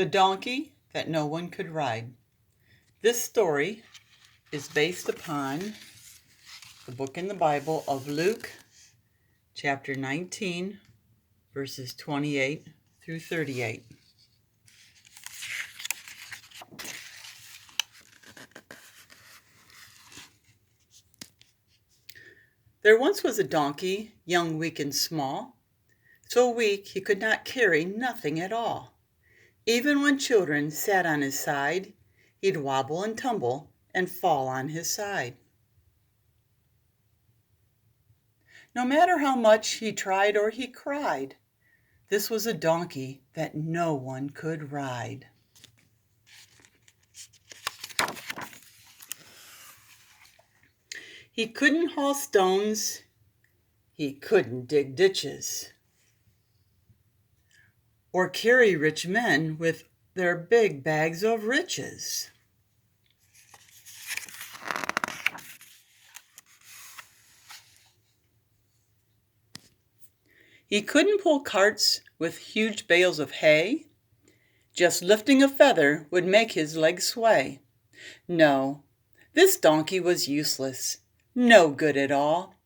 The donkey that no one could ride. This story is based upon the book in the Bible of Luke, chapter 19, verses 28 through 38. There once was a donkey, young, weak, and small, so weak he could not carry nothing at all. Even when children sat on his side, he'd wobble and tumble and fall on his side. No matter how much he tried or he cried, this was a donkey that no one could ride. He couldn't haul stones, he couldn't dig ditches, or carry rich men with their big bags of riches. He couldn't pull carts with huge bales of hay. Just lifting a feather would make his legs sway. No, this donkey was useless, no good at all.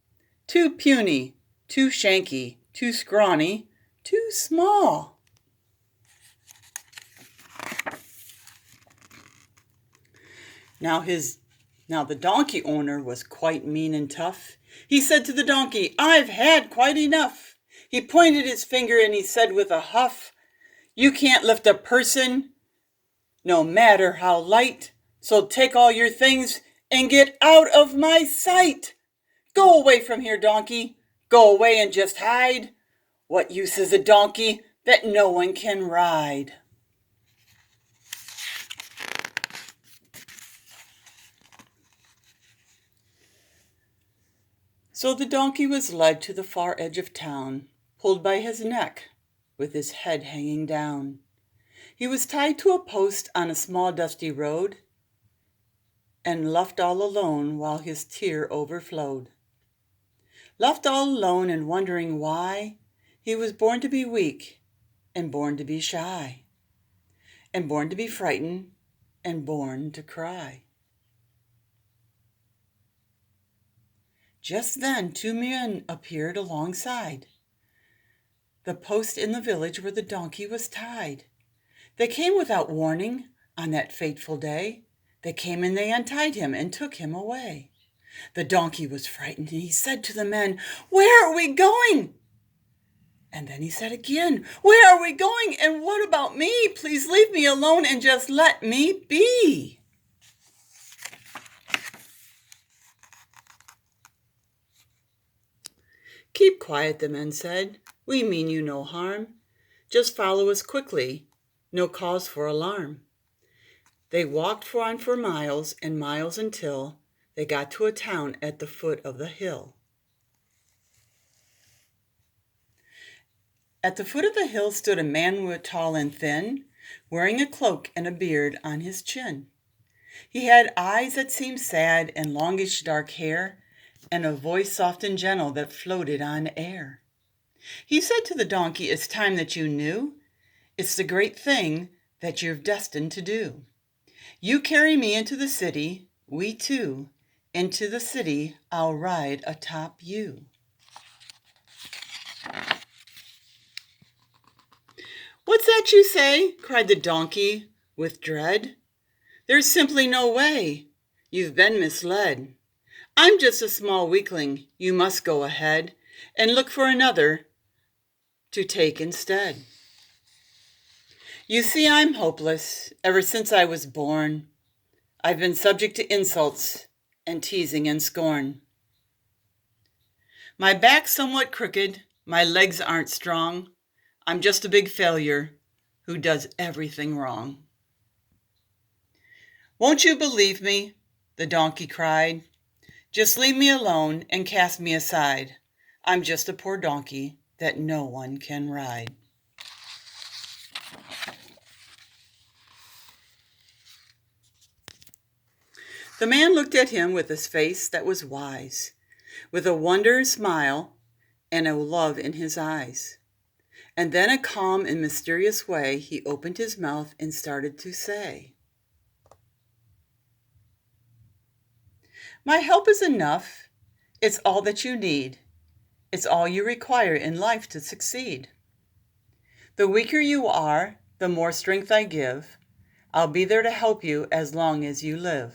Too puny, too shanky, too scrawny, too small. Now the donkey owner was quite mean and tough. He said to the donkey, "I've had quite enough." He pointed his finger and he said with a huff, "You can't lift a person, no matter how light, so take all your things and get out of my sight. Go away from here, donkey. Go away and just hide. What use is a donkey that no one can ride?" So the donkey was led to the far edge of town, pulled by his neck, with his head hanging down. He was tied to a post on a small dusty road, and left all alone while his tear overflowed. Left all alone and wondering why he was born to be weak, and born to be shy, and born to be frightened, and born to cry. Just then 2 men appeared alongside the post in the village where the donkey was tied. They came without warning on that fateful day. They came and they untied him and took him away. The donkey was frightened and he said to the men, "Where are we going?" And then he said again, "Where are we going? And what about me? Please leave me alone and just let me be." "Keep quiet," the men said. "We mean you no harm. Just follow us quickly. No cause for alarm." They walked for miles and miles until they got to a town at the foot of the hill. At the foot of the hill stood a man tall and thin, wearing a cloak and a beard on his chin. He had eyes that seemed sad and longish dark hair, and a voice soft and gentle that floated on air. He said to the donkey, "It's time that you knew. It's the great thing that you're destined to do. You carry me into the city, we two. Into the city I'll ride atop you." "What's that you say?" cried the donkey with dread. "There's simply no way. You've been misled. I'm just a small weakling. You must go ahead and look for another to take instead. You see, I'm hopeless. Ever since I was born, I've been subject to insults and teasing and scorn. My back's somewhat crooked. My legs aren't strong. I'm just a big failure who does everything wrong." "Won't you believe me?" the donkey cried. "Just leave me alone and cast me aside. I'm just a poor donkey that no one can ride." The man looked at him with his face that was wise, with a wonder smile and a love in his eyes. And then a calm and mysterious way, he opened his mouth and started to say, "My help is enough. It's all that you need. It's all you require in life to succeed. The weaker you are, the more strength I give. I'll be there to help you as long as you live.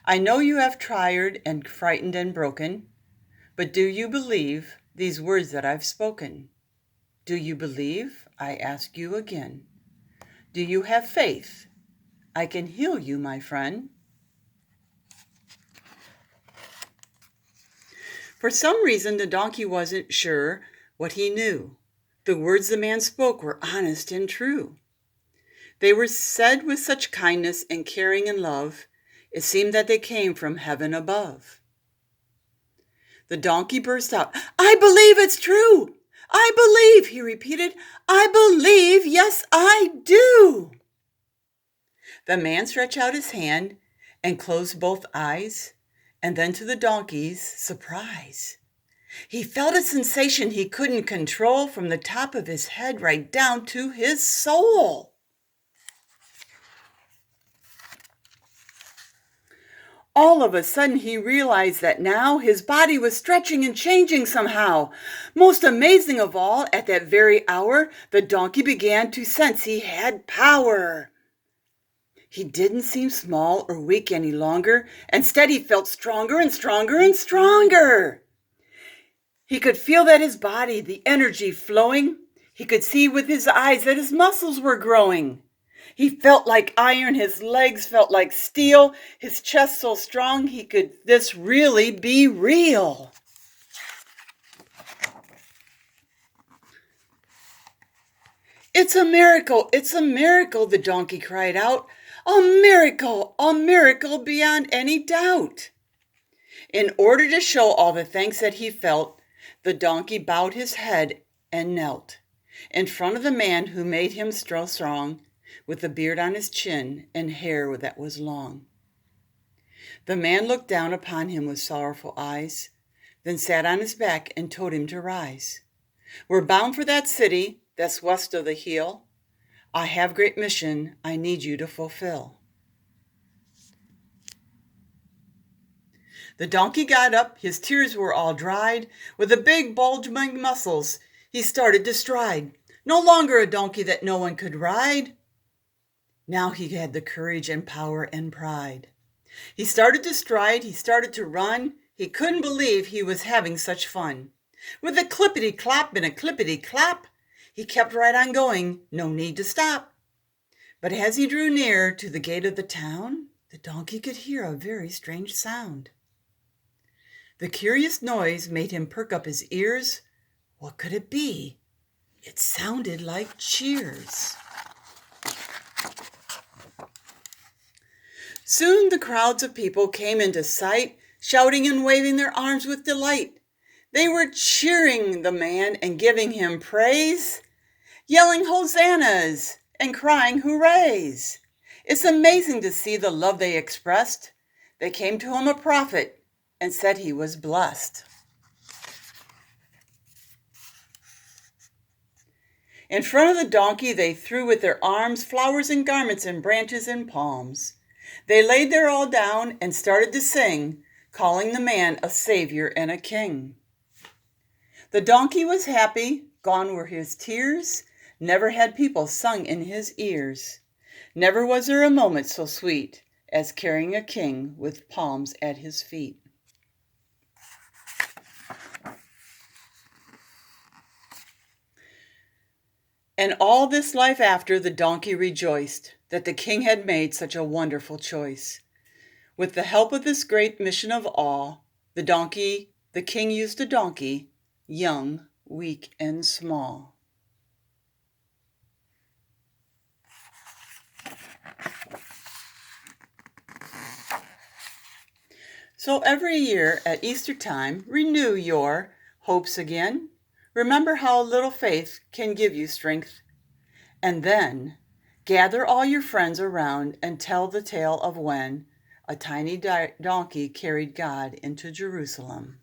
I know you have tired and frightened and broken, but do you believe these words that I've spoken? Do you believe? I ask you again. Do you have faith? I can heal you, my friend." For some reason, the donkey wasn't sure what he knew. The words the man spoke were honest and true. They were said with such kindness and caring and love, it seemed that they came from heaven above. The donkey burst out, "I believe it's true! I believe," he repeated. "I believe, yes, I do." The man stretched out his hand and closed both eyes, and then to the donkey's surprise, he felt a sensation he couldn't control from the top of his head right down to his soul. All of a sudden, he realized that now his body was stretching and changing somehow. Most amazing of all, at that very hour, the donkey began to sense he had power. He didn't seem small or weak any longer. Instead, he felt stronger and stronger and stronger. He could feel that his body, the energy flowing. He could see with his eyes that his muscles were growing. He felt like iron, his legs felt like steel, his chest so strong he could this really be real. "It's a miracle, the donkey cried out. A miracle beyond any doubt." In order to show all the thanks that he felt, the donkey bowed his head and knelt in front of the man who made him so strong, with a beard on his chin and hair that was long. The man looked down upon him with sorrowful eyes, then sat on his back and told him to rise. "We're bound for that city that's west of the hill. I have great mission I need you to fulfill." The donkey got up, his tears were all dried. With the big bulging muscles, he started to stride. No longer a donkey that no one could ride. Now he had the courage and power and pride. He started to stride, he started to run. He couldn't believe he was having such fun. With a clippity-clop and a clippity-clop, he kept right on going, no need to stop. But as he drew near to the gate of the town, the donkey could hear a very strange sound. The curious noise made him perk up his ears. What could it be? It sounded like cheers. Soon the crowds of people came into sight, shouting and waving their arms with delight. They were cheering the man and giving him praise, yelling hosannas and crying hoorays. It's amazing to see the love they expressed. They came to him a prophet and said he was blessed. In front of the donkey they threw with their arms flowers and garments and branches and palms. They laid there all down and started to sing, calling the man a savior and a king. The donkey was happy, gone were his tears. Never had people sung in his ears. Never was there a moment so sweet as carrying a king with palms at his feet. And all this life after, the donkey rejoiced that the king had made such a wonderful choice. With the help of this great mission of all, the king used a donkey, young, weak, and small. So every year at Easter time, renew your hopes again. Remember how a little faith can give you strength. And then gather all your friends around and tell the tale of when a tiny donkey carried God into Jerusalem.